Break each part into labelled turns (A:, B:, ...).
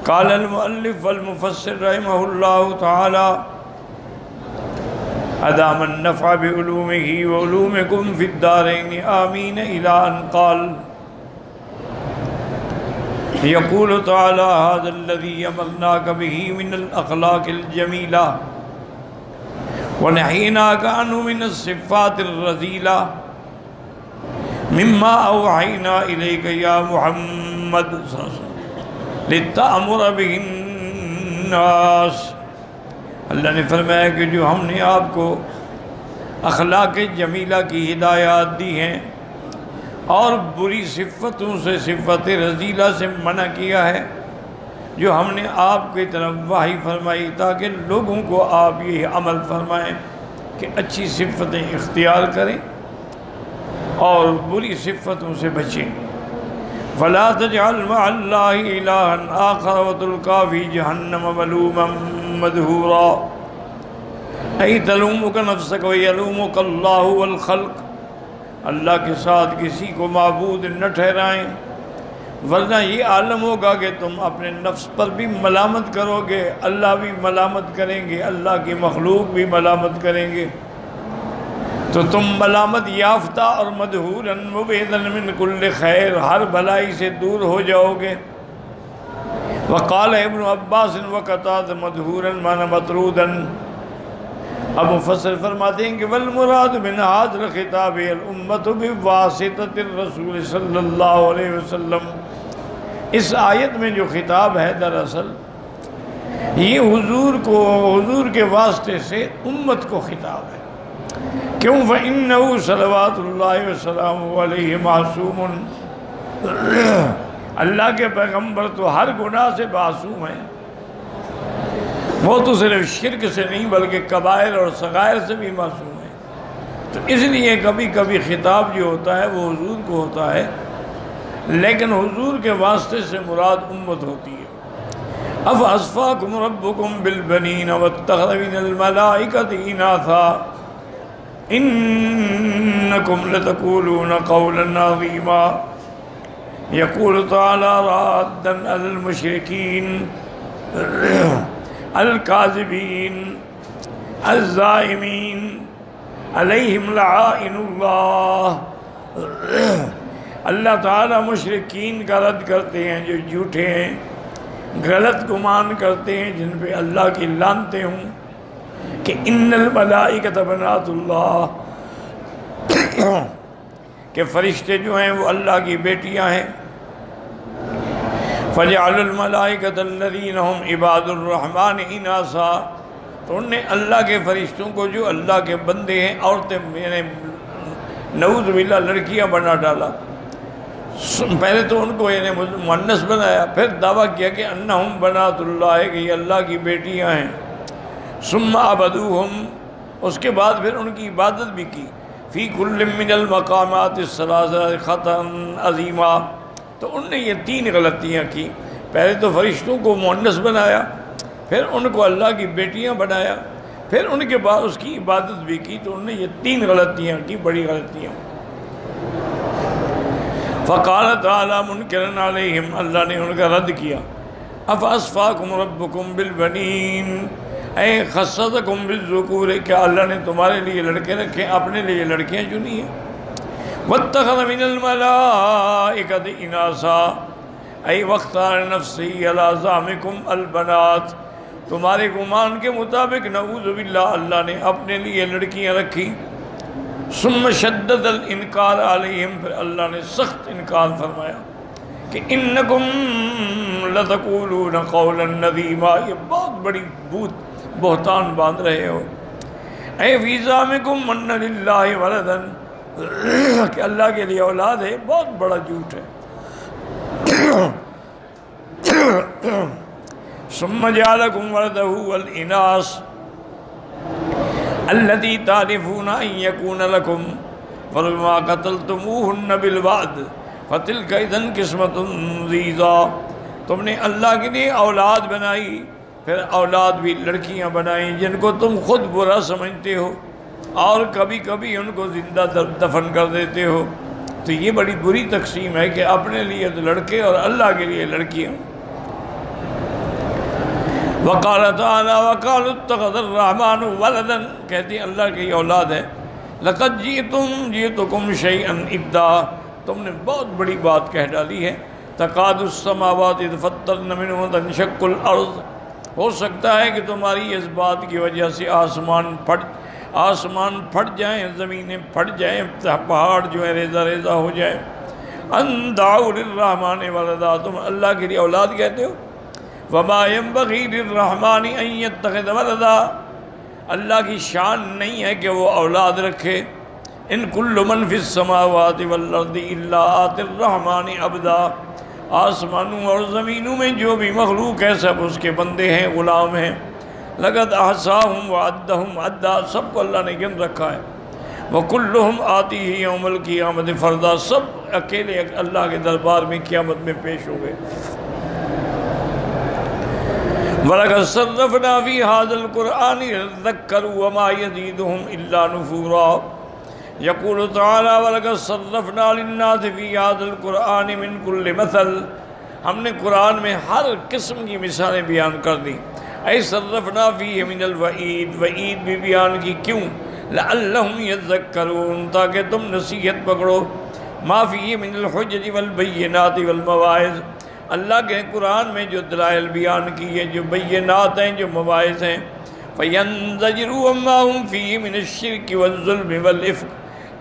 A: قال المؤلف والمفسر رحمه الله تعالى أدام النفع بعلومه وعلومكم في الدارين آمين إلى أن قال يقول تعالى هذا الذي أمرناك به من الأخلاق الجميلة ونهيناك عنه من الصفات الرذيلة مما أوحينا إليك يا محمد لتأمر به الناس. اللہ نے فرمایا کہ جو ہم نے آپ کو اخلاق جمیلہ کی ہدایات دی ہیں اور بری صفتوں سے صفت رذیلہ سے منع کیا ہے، جو ہم نے آپ کی طرف وحی فرمائی تاکہ لوگوں کو آپ یہ عمل فرمائیں کہ اچھی صفتیں اختیار کریں اور بری صفتوں سے بچیں. فلا تجعل مع اللہ الہا آخر وتلقى في جہنم ملوما مدحورا. ای تلومک نفسک ویلومک اللہ والخلق. اللہ کے ساتھ کسی کو معبود نہ ٹھہرائیں ورنہ یہ عالم ہوگا کہ تم اپنے نفس پر بھی ملامت کرو گے، اللہ بھی ملامت کریں گے، اللہ کی مخلوق بھی ملامت کریں گے، تو تم ملامت یافتہ اور مدحوراً مبعداً من کل خیر، ہر بھلائی سے دور ہو جاؤ گے. وقال ابن عباس وقتادہ مدحوراً معنی مطرودا. اب مفسر فرماتے ہیں کہ والمراد من هذا الخطاب الامت بواسطۃ الرسول صلی اللہ علیہ وسلم. اس آیت میں جو خطاب ہے دراصل یہ حضور کے واسطے سے امت کو خطاب ہے. کیوں؟ فإنہ صلوات اللہ وسلامہ علیہ معصوم. اللہ کے پیغمبر تو ہر گناہ سے معصوم ہیں، وہ تو صرف شرک سے نہیں بلکہ کبائر اور صغائر سے بھی معصوم ہیں. تو اس لیے کبھی کبھی خطاب جو ہوتا ہے وہ حضور کو ہوتا ہے، لیکن حضور کے واسطے سے مراد امت ہوتی ہے. افاصفاکم ربکم بالبنین واتخذ من الملائکۃ اناثا انکم لتقولون قولا عظیما. یقول تعالی رادا علی المشرکین الکاذبین الزائمین علیہم لعائن اللہ. اللہ تعالیٰ مشرکین کا رد کرتے ہیں جو جھوٹے ہیں، غلط گمان کرتے ہیں، جن پہ اللہ کی لعنتیں ہوں کہ ان الملائکۃ بنات اللہ، کہ فرشتے جو ہیں وہ اللہ کی بیٹیاں ہیں. فَجَعَلُ الْمَلَائِكَةَ الَّذِينَ هُمْ عِبَادُ الرَّحْمَنِ إِنَاثًا. تو انہوں نے اللہ کے فرشتوں کو جو اللہ کے بندے ہیں عورتیں، یعنی نعوذ باللہ لڑکیاں بنا ڈالا. پہلے تو ان کو یعنی مؤنث بنایا، پھر دعویٰ کیا کہ انہم بنات اللہ، کہ یہ اللہ کی بیٹیاں ہیں. ثم عبدوہم، اس کے بعد پھر ان کی عبادت بھی کی. فی کل من المقامات الثلاث خطأ عظیما. تو ان نے یہ 3 غلطیاں کی. پہلے تو فرشتوں کو مؤنث بنایا، پھر ان کو اللہ کی بیٹیاں بنایا، پھر ان کے بعد اس کی عبادت بھی کی. تو انہوں نے یہ 3 غلطیاں کی، بڑی غلطیاں. فقال تعالی منکرا علیہم، اللہ نے ان کا رد کیا. افاصفاکم ربکم بالبنین، اے خصصکم بالذکور، کیا اللہ نے تمہارے لیے لڑکے رکھے، اپنے لیے لڑکیاں چنی ہیں. واتخذ من الملائکۃ اناثا، اے واختار نفسی علی زعمکم البنات، تمہارے گمان کے مطابق نعوذ باللہ اللہ نے اپنے لیے لڑکیاں رکھی. ثم شدد الانکار علیہم، پھر اللہ نے سخت انکار فرمایا کہ انکم لتقولون قولا عظیما، یہ بہت بڑی بہتان باندھ رہے ہو. اے فی زعمکم ان للہ ولدا، کہ اللہ کے لیے اولاد ہے، بہت بڑا جھوٹ ہے. ثم جعلکم ولدہ والاناث الذی تعرفون ان یکون لکم فلما قتلتموہن بالوعد فتلک اذن قسمۃ ضیزا. تم نے اللہ کے لیے اولاد بنائی، پھر اولاد بھی لڑکیاں بنائیں جن کو تم خود برا سمجھتے ہو، اور کبھی کبھی ان کو زندہ دفن کر دیتے ہو. تو یہ بڑی بری تقسیم ہے کہ اپنے لیے تو لڑکے اور اللہ کے لیے لڑکیاں۔ وقال تعالی وقالوا اتخذ الرحمن ولدا، کہتی اللہ کی اولاد ہے۔ لقد جئتکم شیئا ادا، تم نے بہت بڑی بات کہہ ڈالی ہے۔ تکاد السماوات يتفطرن منه وتنشق الارض، ہو سکتا ہے کہ تمہاری اس بات کی وجہ سے آسمان پھٹ جائیں، زمینیں پھٹ جائیں، پہاڑ جو ہے ریزہ ریزہ ہو جائے۔ ان دعوا للرحمن ولدا، تم اللہ کے لیے اولاد کہتے ہو۔ وما ينبغي للرحمن ان يتخذ ولدا، اللہ کی شان نہیں ہے کہ وہ اولاد رکھے۔ ان کل من فی السماوات والارض الا آتی الرحمن عبدا، آسمانوں اور زمینوں میں جو بھی مخلوق ہے سب اس کے بندے ہیں، غلام ہیں۔ لقد احصاهم وعدهم عدا، سب کو اللہ نے گن رکھا ہے۔ وکلہم آتیہ یوم القیامت فردا، سب اکیلے اللہ کے دربار میں قیامت میں پیش ہو گئے۔ وَلَقَدْ صَرَّفْنَا فِي هَذَا الْقُرْآنِ لِيَذَّكَّرُوا وَمَا يَزِيدُهُمْ إِلَّا نُفُورًا۔ يقول تعالیٰ وَلَقَدْ صَرَّفْنَا لِلنَّاسِ فِي هَذَا الْقُرْآنِ مِنْ كُلِّ مَثَلٍ، ہم نے قرآن میں ہر قسم کی مثالیں بیان کر دی۔ اے صرفنا فیہ من الوعید، وعید بھی بیان کی، کیوں؟ لعلہم یذکرون، تاکہ تم نصیحت پکڑو۔ ما فیہ من الحجج والبینات والمواعظ، اللہ کے قرآن میں جو دلائل بیان کی ہے، جو بینات ہیں، جو مواعظ ہیں۔ فینزجروا عما ہم فیہ من الشرک والظلم والافک،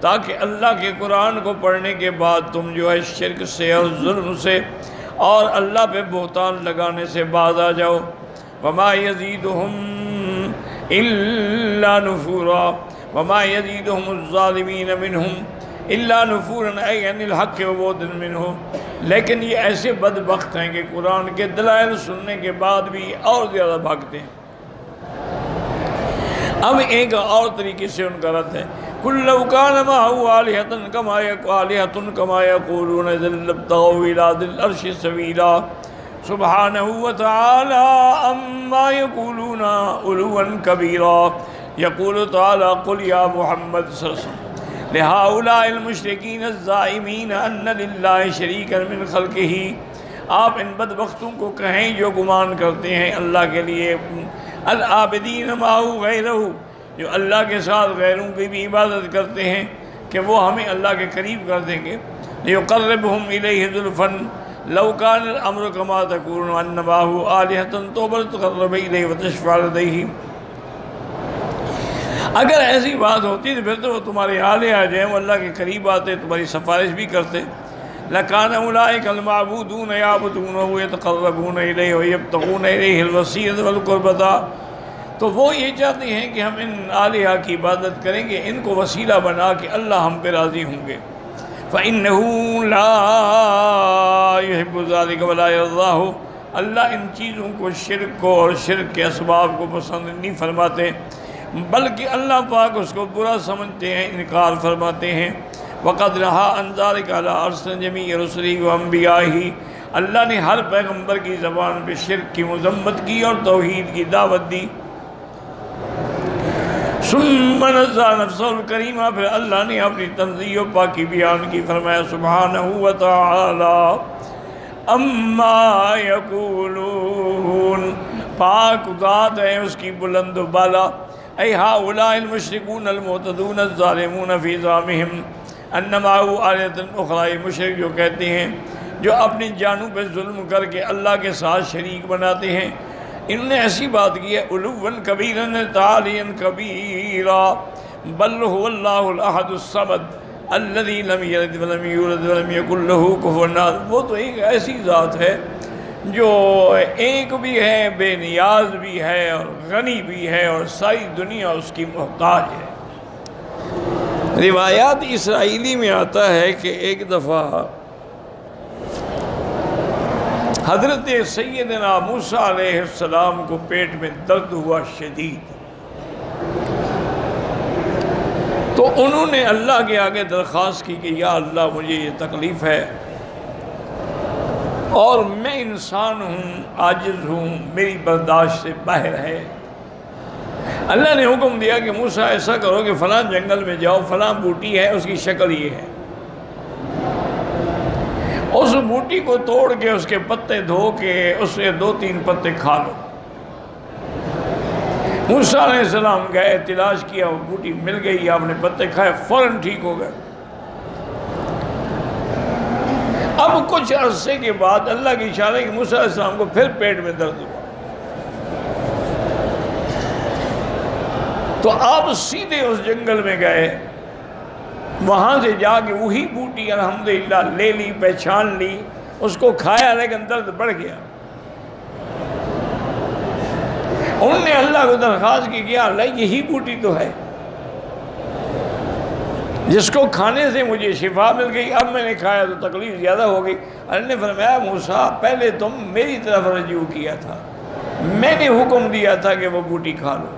A: تاکہ اللہ کے قرآن کو پڑھنے کے بعد تم جو ہے شرک سے اور ظلم سے اور اللہ پہ بہتان لگانے سے باز آ جاؤ۔ وما یزیدہم الا نفورا وما یزیدہم الظالمین منہم الا نفورا ای عن الحق وبعد منہ، لیکن یہ ایسے بدبخت ہیں کہ قرآن کے دلائل سننے کے بعد بھی اور زیادہ بھاگتے ہیں۔ اب ایک اور طریقے سے ان کا رد ہے، قُلْ لَوْ كَانَ مَعَهُ آلِهَةٌ كَمَا يَقُولُونَ إِذًا لَابْتَغَوْا إِلَىٰ ذِي الْعَرْشِ سَبِيلًا سُبْحَانَهُ وَتَعَالَىٰ عَمَّا يَقُولُونَ عُلُوًّا كَبِيرًا۔ يقول تعالیٰ قُلْ يَا محمد صلی اللہ علیہ وسلم لِهَٰؤُلَاءِ الْمُشْرِكِينَ الزَّائِمِينَ أَنَّ لِلَّهِ شَرِيكًا مِنْ خَلْقِهِ، آپ ان بدبختوں کو کہیں جو گمان کرتے ہیں اللہ کے لیے، العابدین معه غیرہ، جو اللہ کے ساتھ غیروں کی بھی عبادت کرتے ہیں کہ وہ ہمیں اللہ کے قریب کر دیں گے۔ لِيُقَرِّبْهُمْ إِلَيْهِ زُلْفًا لَوْ كَانَ الْأَمْرُ كَمَا تَقُولُونَ وَأَنَّ مَعَهُ آلِهَةً تُقَرَّبُ إِلَيْهِ وَتَشْفَعُ لَدَيْهِ، اگر ایسی بات ہوتی تو پھر تو وہ تمہارے آلہہ آ جائیں، وہ اللہ کے قریب آتے، تمہاری سفارش بھی کرتے۔ لَكَانَ أُولَٰئِكَ الْمَعْبُودُونَ يَعْبُدُونَهُ وَيَتَقَرَّبُونَ إِلَيْهِ وَيَبْتَغُونَ إِلَيْهِ الْوَسِيلَةَ وَالْقُرْبَةَ، تو وہ یہ چاہتے ہیں کہ ہم ان آلہہ کی عبادت کریں گے، ان کو وسیلہ بنا کہ اللہ ہم پہ راضی ہوں گے۔ فَإِنَّهُ لَا يُحِبُّ ذَلِكَ وَلَا يَرْضَاهُ، اللہ ان چیزوں کو، شرک کو اور شرک کے اسباب کو پسند نہیں فرماتے، بلکہ اللہ پاک اس کو برا سمجھتے ہیں، انکار فرماتے ہیں۔ وَقَدْ نَهَىٰ عَنْ ذَلِكَ عَلَىٰ أَلْسِنَةِ جَمِيعِ رُسُلِهِ وَأَنبِيَائِهِ، اللہ نے ہر پیغمبر کی زبان پہ شرک کی مذمت کی اور توحید کی دعوت دی۔ ثُمَّ نَزَّهَ نَفْسَهُ الْكَرِيمَةَ، پھر اللہ نے اپنی تنزیہ و پاکی بیان کی، فرمایا سبحانہ وتعالی عما یقولون، پاک ذات ہے اس کی بلند و بالا۔ اے ہؤلاء المشرکون المعتدون الظالمون فی زعمہم ان معه آلہۃ اخری، مشرک جو کہتے ہیں، جو اپنی جانوں پہ ظلم کر کے اللہ کے ساتھ شریک بناتے ہیں، انہوں نے ایسی بات کی ہے، علوا کبیرا تعالیا کبیرا، بل هو اللہ الاحد الصمد الذی لم یلد ولم یولد ولم یکن له کفوا احد، وہ تو ایک ایسی ذات ہے جو ایک بھی ہے، بے نیاز بھی ہے اور غنی بھی ہے، اور ساری دنیا اس کی محتاج ہے۔ روایات اسرائیلی میں آتا ہے کہ ایک دفعہ حضرت سیدنا موسیٰ علیہ السلام کو پیٹ میں درد ہوا شدید، تو انہوں نے اللہ کے آگے درخواست کی کہ یا اللہ مجھے یہ تکلیف ہے اور میں انسان ہوں، عاجز ہوں، میری برداشت سے باہر ہے۔ اللہ نے حکم دیا کہ موسیٰ ایسا کرو کہ فلاں جنگل میں جاؤ، فلاں بوٹی ہے، اس کی شکل یہ ہے، اس بوٹی کو توڑ کے اس کے پتے دھو کے اس سے 2-3 پتے کھا لو۔ موسیٰ علیہ السلام گئے، تلاش کیا، وہ بوٹی مل گئی، آپ نے پتے کھائے، فوراً ٹھیک ہو گئے۔ اب کچھ عرصے کے بعد اللہ کے اشارے کہ موسیٰ علیہ السلام کو پھر پیٹ میں درد ہوا، تو آپ سیدھے اس جنگل میں گئے، وہاں سے جا کے وہی بوٹی الحمدللہ لے لی، پہچان لی، اس کو کھایا، لیکن درد بڑھ گیا۔ انہوں نے اللہ کو درخواست کی کہ اللہ یہی بوٹی تو ہے جس کو کھانے سے مجھے شفا مل گئی، اب میں نے کھایا تو تکلیف زیادہ ہو گئی۔ اللہ نے فرمایا موسیٰ پہلے تم میری طرف رجوع کیا تھا، میں نے حکم دیا تھا کہ وہ بوٹی کھا لو،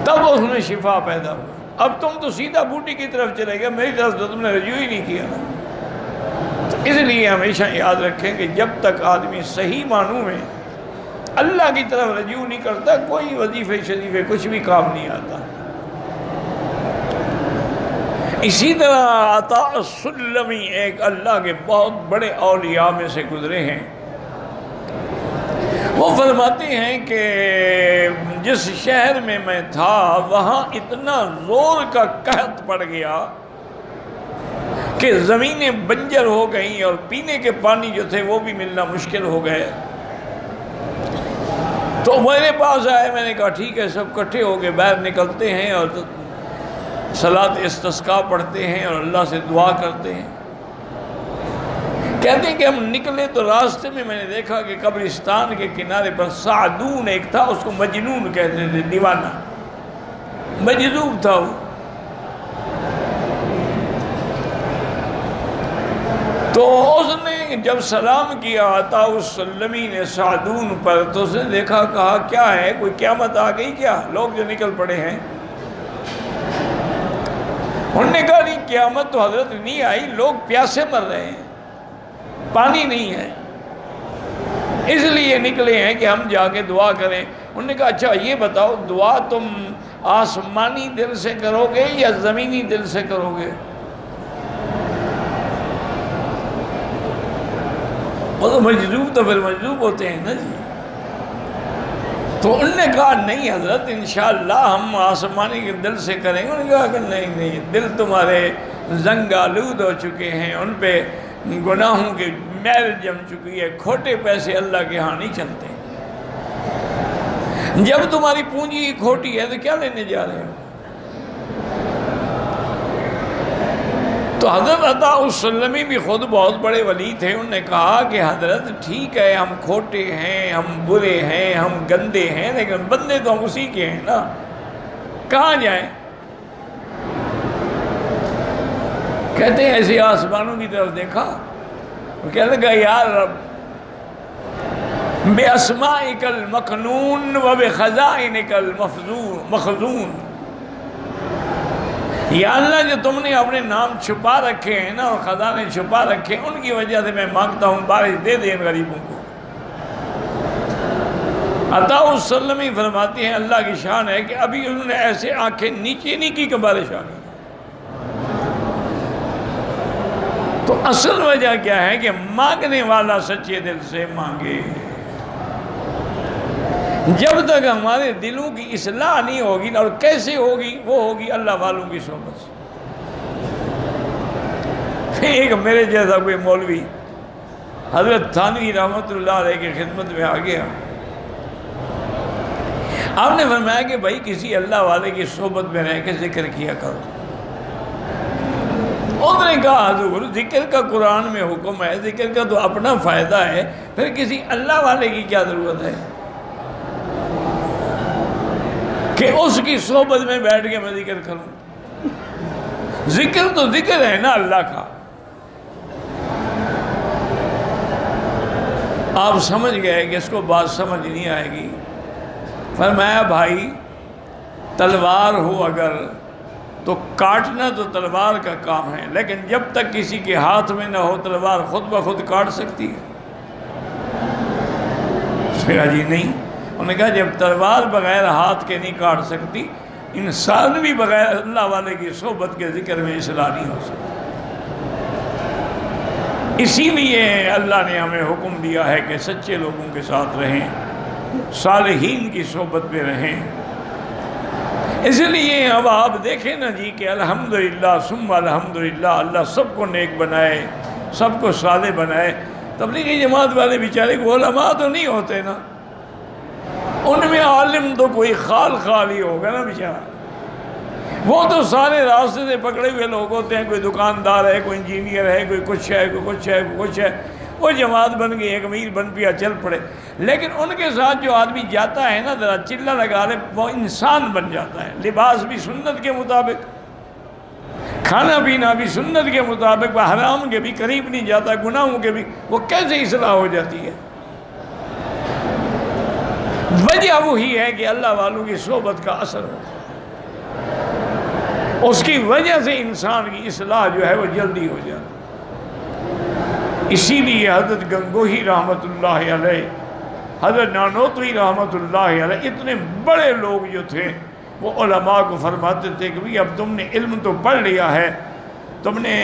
A: تب اس میں شفا پیدا ہوا، اب تم تو سیدھا بوٹی کی طرف چلے گئے، میری طرف تو تم نے رجوع ہی نہیں کیا نا۔ تو اس لیے ہمیشہ یاد رکھیں کہ جب تک آدمی صحیح معنوں میں اللہ کی طرف رجوع نہیں کرتا، کوئی وظیفے شریفے کچھ بھی کام نہیں آتا۔ اسی طرح عطاء السلمی ایک اللہ کے بہت بڑے اولیاء میں سے گزرے ہیں، وہ فرماتے ہیں کہ جس شہر میں میں تھا وہاں اتنا زور کا قحط پڑ گیا کہ زمینیں بنجر ہو گئیں اور پینے کے پانی جو تھے وہ بھی ملنا مشکل ہو گئے۔ تو میرے پاس آئے، میں نے کہا ٹھیک ہے، سب کٹھے ہو کے باہر نکلتے ہیں اور صلاۃ استسقاء پڑھتے ہیں اور اللہ سے دعا کرتے ہیں۔ کہتے ہیں کہ ہم نکلے تو راستے میں نے دیکھا کہ قبرستان کے کنارے پر سعدون ایک تھا، اس کو مجنون کہتے تھے، دیوانہ، مجذوب تھا وہ۔ تو اس نے جب سلام کیا عطاء السلمی نے سعدون پر، تو اس نے دیکھا، کہا کیا ہے، کوئی قیامت آ گئی کیا؟ لوگ جو نکل پڑے ہیں۔ انہوں نے کہا نہیں، قیامت تو حضرت نہیں آئی، لوگ پیاسے مر رہے ہیں، پانی نہیں ہے، اس لیے نکلے ہیں کہ ہم جا کے دعا کریں۔ انہوں نے کہا اچھا یہ بتاؤ، دعا تم آسمانی دل سے کرو گے یا زمینی دل سے کرو گے؟ وہ تو مجذوب تو پھر مجذوب ہوتے ہیں نا جی۔ تو انہوں نے کہا نہیں حضرت انشاءاللہ ہم آسمانی کے دل سے کریں گے۔ انہوں نے کہا کہ نہیں، دل تمہارے زنگ آلود ہو چکے ہیں، ان پہ گناہوں کی میل جم چکی ہے، کھوٹے پیسے اللہ کے ہاں نہیں چلتے، جب تمہاری پونجی کھوٹی ہے تو کیا لینے جا رہے ہو؟ تو حضرت عطاء السلمی بھی خود بہت بڑے ولی تھے، انہوں نے کہا کہ حضرت ٹھیک ہے، ہم کھوٹے ہیں، ہم برے ہیں، ہم گندے ہیں، لیکن بندے تو ہم اسی کے ہیں نا، کہاں جائیں؟ کہتے ہیں ایسے آسمانوں کی طرف دیکھا، وہ کہنے لگا یا رب بے اسمائک المکنون و بے خزائنک المخزون، یا اللہ جو تم نے اپنے نام چھپا رکھے ہیں نا اور خزانے چھپا رکھے، ان کی وجہ سے میں مانگتا ہوں بارش دے دے غریبوں کو۔ عطاء السلمی فرماتے ہیں اللہ کی شان ہے کہ ابھی انہوں نے ایسے آنکھیں نیچے نہیں کی کہ بارش آ گئی۔ تو اصل وجہ کیا ہے کہ مانگنے والا سچے دل سے مانگے۔ جب تک ہمارے دلوں کی اصلاح نہیں ہوگی اور کیسے ہوگی؟ وہ ہوگی اللہ والوں کی صحبت سے۔ ایک میرے جیسا کوئی مولوی حضرت تھانوی رحمۃ اللہ علیہ کی خدمت میں آ گیا، آپ نے فرمایا کہ بھائی کسی اللہ والے کی صحبت میں رہ کے ذکر کیا کرو۔ اس نے کہا حضور ذکر کا قرآن میں حکم ہے، ذکر کا تو اپنا فائدہ ہے، پھر کسی اللہ والے کی کیا ضرورت ہے کہ اس کی صحبت میں بیٹھ کے میں ذکر کروں؟ ذکر تو ذکر ہے نا اللہ کا۔ آپ سمجھ گئے کہ اس کو بات سمجھ نہیں آئے گی۔ فرمایا بھائی تلوار ہو اگر تو کاٹنا تو تلوار کا کام ہے، لیکن جب تک کسی کے ہاتھ میں نہ ہو تلوار خود بخود کاٹ سکتی ہے؟ پھر جی نہیں۔ انہوں نے کہا جب تلوار بغیر ہاتھ کے نہیں کاٹ سکتی، انسان بھی بغیر اللہ والے کی صحبت کے ذکر میں اصلاح نہیں ہو سکتا۔ اسی لیے اللہ نے ہمیں حکم دیا ہے کہ سچے لوگوں کے ساتھ رہیں، صالحین کی صحبت میں رہیں۔ اس لیے اب آپ دیکھیں نا جی کہ الحمدللہ ثم الحمدللہ، اللہ سب کو نیک بنائے، سب کو صالح بنائے۔ تبلیغی جماعت والے بیچارے کو علماء تو نہیں ہوتے نا، ان میں عالم تو کوئی خال ہی ہوگا نا بیچارہ، وہ تو سارے راستے سے پکڑے ہوئے لوگ ہوتے ہیں، کوئی دکاندار ہے، کوئی انجینئر ہے، کوئی کچھ ہے، کوئی کچھ ہے، کوئی کچھ ہے، وہ جماعت بن گئی، ایک امیر بن پیا، چل پڑے۔ لیکن ان کے ساتھ جو آدمی جاتا ہے نا، ذرا چلہ لگا لے، وہ انسان بن جاتا ہے، لباس بھی سنت کے مطابق، کھانا پینا بھی سنت کے مطابق، وہ حرام کے بھی قریب نہیں جاتا، گناہوں کے بھی، وہ کیسے اصلاح ہو جاتی ہے؟ وجہ وہی ہے کہ اللہ والوں کی صحبت کا اثر ہو، اس کی وجہ سے انسان کی اصلاح جو ہے وہ جلدی ہو جاتی۔ اسی لیے حضرت گنگوہی رحمت اللہ علیہ، حضرت نانوتوی رحمت اللہ علیہ، اتنے بڑے لوگ جو تھے، وہ علماء کو فرماتے تھے کہ بھی اب تم نے علم تو پڑھ لیا ہے، تم نے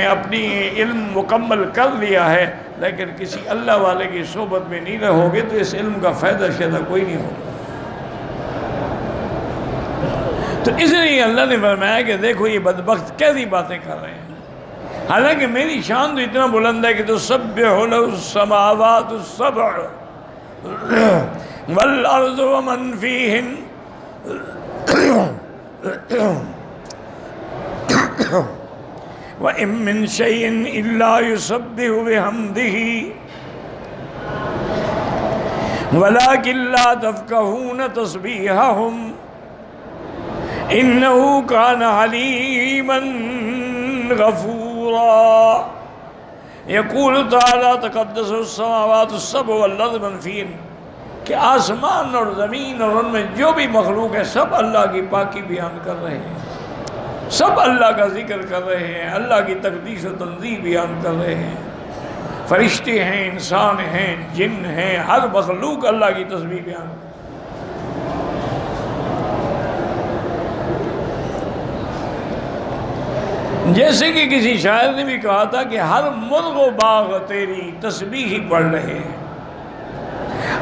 A: اپنی علم مکمل کر لیا ہے، لیکن کسی اللہ والے کی صحبت میں نہیں رہو گے تو اس علم کا فائدہ شیدہ کوئی نہیں ہوگا۔ تو اس لیے اللہ نے فرمایا کہ دیکھو یہ بدبخت کیسی باتیں کر رہے ہیں، حالانکہ میری شان تو اتنا بلند ہے کہ تسبح لہ السماوات السبع والارض ومن فیہن وَإِن مِّن شَيْءٍ إِلَّا يُسَبِّحُ بِحَمْدِهِ وَلَكِن لَّا تَفْقَهُونَ تَسْبِيحَهُمْ إِنَّهُ كَانَ حَلِيمًا غَفُورًا۔ يقول تعالیٰ تقدس السماوات السبع والارض من فیہن، کہ آسمان اور زمین اور ان میں جو بھی مخلوق ہے سب اللہ کی پاکی بیان کر رہے ہیں، سب اللہ کا ذکر کر رہے ہیں، اللہ کی تقدیس و تنزیہ بیان کر رہے ہیں، فرشتے ہیں، انسان ہیں، جن ہیں، ہر مخلوق اللہ کی تسبیح بیان کر۔ جیسے کہ کسی شاعر نے بھی کہا تھا کہ ہر مرغ و باغ تیری تسبیح ہی پڑھ رہے ہیں،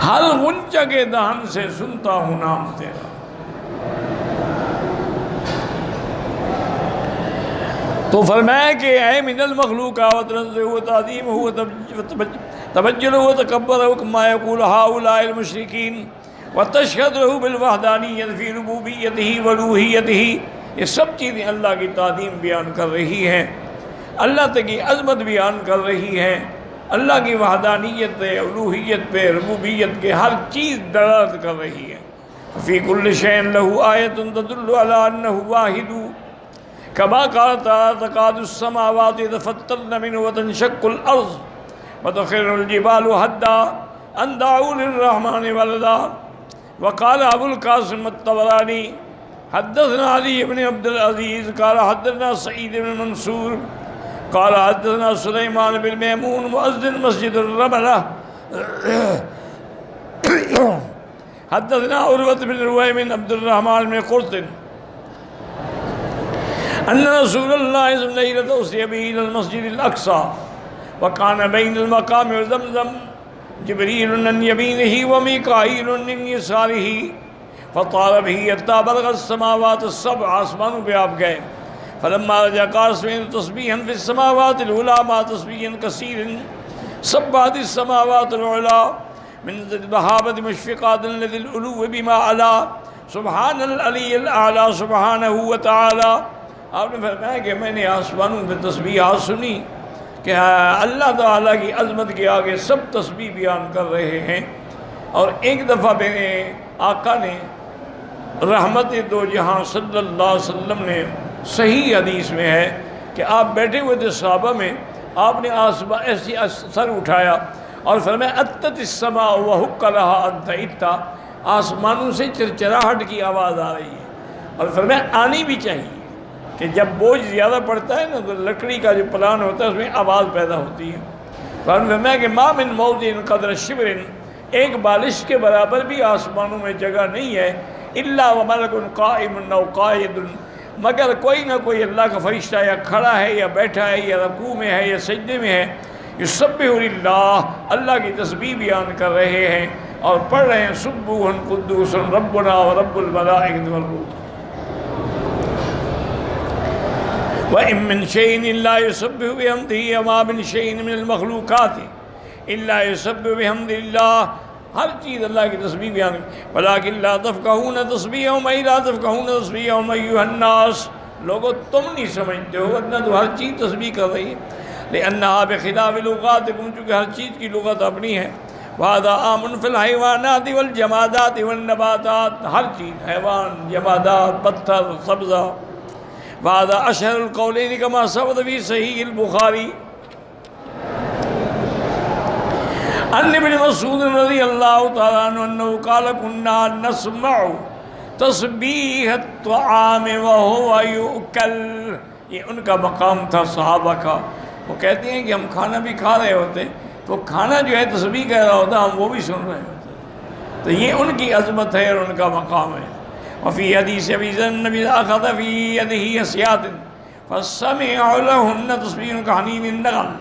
A: ہر غنچہ کے دہن سے سنتا ہوں نام تیرا۔ تو فرمایا کہ اے من المخلوقات وتنزہ و تعظیم و تبجل و تکبر کما یقول ہؤلاء المشرکین وتشہد له بالوحدانیت فی ربوبیتہ و الوہیتہ، یہ سب چیزیں اللہ کی تعظیم بیان کر رہی ہیں، اللہ کی عظمت بیان کر رہی ہیں، اللہ کی وحدانیت پہ، الوہیت پہ، ربوبیت کے ہر چیز دلالت کر رہی ہے۔ فی کل شیء لہ آیۃ تدل علی انہ واحد، کما قال تعالی تکاد السماوات يتفطرن منه وتنشق الارض وتخر الجبال هدا ان دعوا للرحمن ولدا۔ وقال ابو القاسم الطبرانی حدثنا علی بن عبد العزیز قال حدثنا سعید بن منصور قال حدثنا سلیمان بن میمون مؤذن مسجد الرملہ حدثنا عروة بن رویم عبد الرحمن بن قرط ان رسول اللہ صلی اللہ علیہ وسلم اسری به الى المسجد الاقصى وكان بين المقام وزمزم جبریل عن یمینہ ومیکائیل عن یسارہ فطار به حتی بلغ السماوات السبع، آسمانوں پہ آپ گئے۔ فلما رجع قال سمعت تصبیحا في السماوات العلى مع تصبیح کثیر سبحت السماوات العلى من ذهابة مشفقات الذي العلو بما علا سبحان العلی الاعلی سبحانہ وتعالی۔ آپ نے فرمایا کہ میں نے آسمانوں میں تسبیحات سنی کہ اللہ تعالیٰ کی عظمت کے آگے سب تسبیح بیان کر رہے ہیں، اور ایک دفعہ میرے آقا نے رحمت دو جہاں صلی اللہ علیہ وسلم نے صحیح حدیث میں ہے کہ آپ بیٹھے ہوئے تھے صحابہ میں، آپ نے ایسی سر اٹھایا اور فرمایا اتت السماء وحق لها ان تئت، آسمانوں سے چرچراہٹ کی آواز آ رہی ہے، اور فرمایا آنی بھی چاہیے کہ جب بوجھ زیادہ پڑتا ہے نا تو لکڑی کا جو پلان ہوتا ہے اس میں آواز پیدا ہوتی ہے۔ فرمایا کہ ما من موضع قدر شبر، ایک بالش کے برابر بھی آسمانوں میں جگہ نہیں ہے، الا وملک قائم او قاعد، مگر کوئی نہ کوئی اللہ کا فرشتہ یا کھڑا ہے یا بیٹھا ہے یا رکوع میں ہے یا سجدے میں ہے، یسبح للہ، اللہ کی تسبیح بیان کر رہے ہیں اور پڑھ رہے ہیں سبوحن قدوس ربنا ورب الملائکۃ والروح۔ وَإِن مِّن شَيْءٍ إِلَّا يُسَبِّحُ بِحَمْدِهِ وَمَا مِن شَيْءٍ مِّنَ الْمَخْلُوقَاتِ إِلَّا يُسَبِّحُ بِحَمْدِ اللَّهِ، ہر چیز اللہ کی تسبیح بیان وَلَٰكِن لَّا تَفْقَهُونَ تَسْبِيحَهُمْ أَيْ لَا تَفْقَهُونَ تَسْبِيحَهُمْ أَيُّهَا النَّاسُ، لوگو تم نہیں سمجھتے ہو ورنہ تو ہر چیز تسبیح کر رہی ہے، لِأَنَّهَا بِخِلَافِ لُغَاتِكُمْ، چونکہ ہر چیز کی لغت اپنی ہے، وَهَذَا عَامٌ فِي الْحَيْوَانَاتِ وَالْجَمَادَاتِ وَالنَّبَاتَاتِ، ہر چیز، حیوان، جمادات، پتھر، سبزہ، وَهَذَا أَشْهَرُ الْقَوْلَيْنِ كَمَا ثَبَتَ فِي صَحِيحِ الْبُخَارِي عن ابن مسعود رضی اللہ تعالیٰ عنہ انه قال كنا نسمع تسبیح الطعام وهو يؤكل، یہ ان کا مقام تھا صحابہ کا، وہ کہتے ہیں کہ ہم کھانا بھی کھا رہے ہوتے تو کھانا جو ہے تسبیح کہہ رہا ہوتا ہم وہ بھی سن رہے ہوتے، تو یہ ان کی عظمت ہے اور ان کا مقام ہے۔ وفي حديث أبي ذر النبي أخذ في يده أسياط فسمع لهن تسبيح كحنين النغم،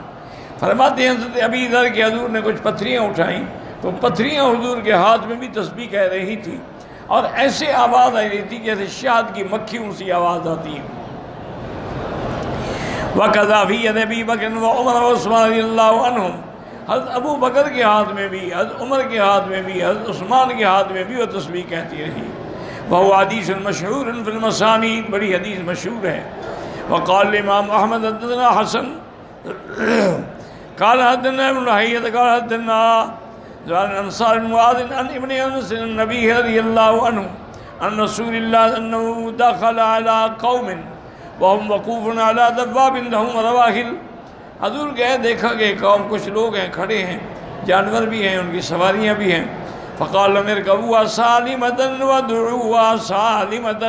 A: فرماتے ہیں حضرت ابی ذر کے حضور نے کچھ پتھریاں اٹھائیں تو پتھریاں حضور کے ہاتھ میں بھی تسبیح کہہ رہی تھی اور ایسے آواز آئی رہی تھی جیسے شہد کی مکھیوں سی آواز آتی ہے۔ وَقَذَا فِي يَدِ أَبِي بَكْرٍ وَعُمَرَ وَعُثْمَانَ رضی اللہ عنہم، حضرت ابو بکر کے ہاتھ میں بھی، حضرت عمر کے ہاتھ میں بھی، حضرت عثمان کے ہاتھ میں بھی وہ تسبیح کہتی رہی۔ وہ حدیث مشہور فی المسانید، بڑی حدیث مشہور ہے۔ وقال امام احمد حدثنا حسن قال حدثنا ابن لہیعۃ قال حدثنا عن انصار معاذ عن ابن انس النبی رضی اللہ عنہ عن رسول اللہ انه دخل على قوم وهم وقوف على دواب لهم رواحل، حضور گئے دیکھا کہ قوم کچھ لوگ ہیں کھڑے ہیں، جانور بھی ہیں، ان کی سواریاں بھی ہیں، فقال لهم اركبوها سالمة وادعوها سالمة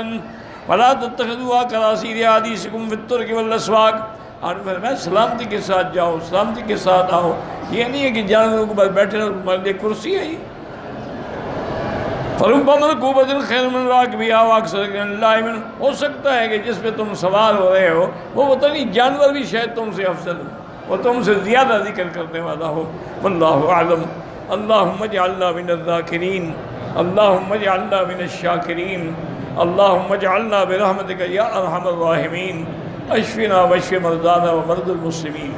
A: ولا تتخذوها كراسي حديثكم في الطرق والاسواق، اور فرمایا سلامتی کے ساتھ جاؤ، سلامتی کے ساتھ آؤ، یہ نہیں ہے کہ جانوروں کے پاس بیٹھے رہو، تمہارے لیے کرسی ہے۔ فرب مرکوبۃ خیر من راکبہا واکثر من لائمن، ہو سکتا ہے کہ جس پہ تم سوار ہو رہے ہو وہ پتہ نہیں جانور بھی شاید تم سے افضل ہو، وہ تم سے زیادہ ذکر کرنے والا ہو۔ واللہ اعلم۔ اللہم اجعلنا من الذاکرین، اللہم اجعلنا من الشاکرین، اللہم اجعلنا برحمتک یا ارحم الراحمین، اشفنا واشف مرضانا ومرضى المسلمین۔